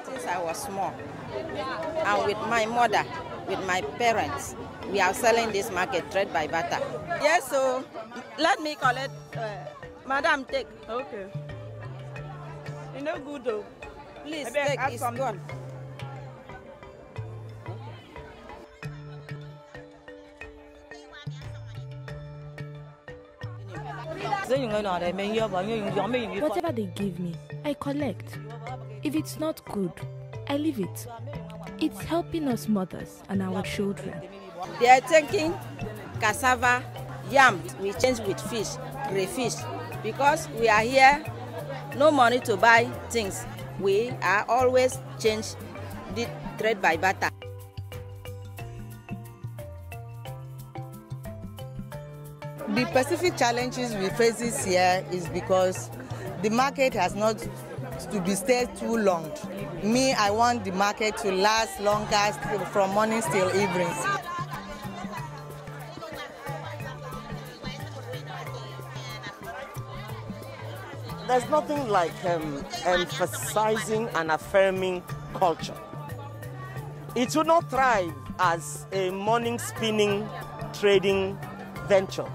Since I was small, and with my mother, with my parents, we are selling this market trade by barter. Yes, so let me collect. Madam, take. Okay. You know good though. Please take. It's good. Whatever they give me, I collect. If it's not good, I leave it. It's helping us mothers and our children. They are taking cassava, yam, we change with fish, crayfish. Because we are here, no money to buy things. We are always change the trade by barter. The specific challenges we face this year is because the market has not to be stayed too long. Me, I want the market to last longer from mornings till evenings. There's nothing like emphasizing and affirming culture. It will not thrive as a morning spinning trading venture.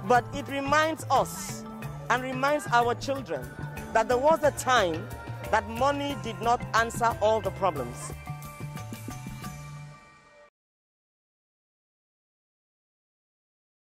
But it reminds us and reminds our children that there was a time that money did not answer all the problems.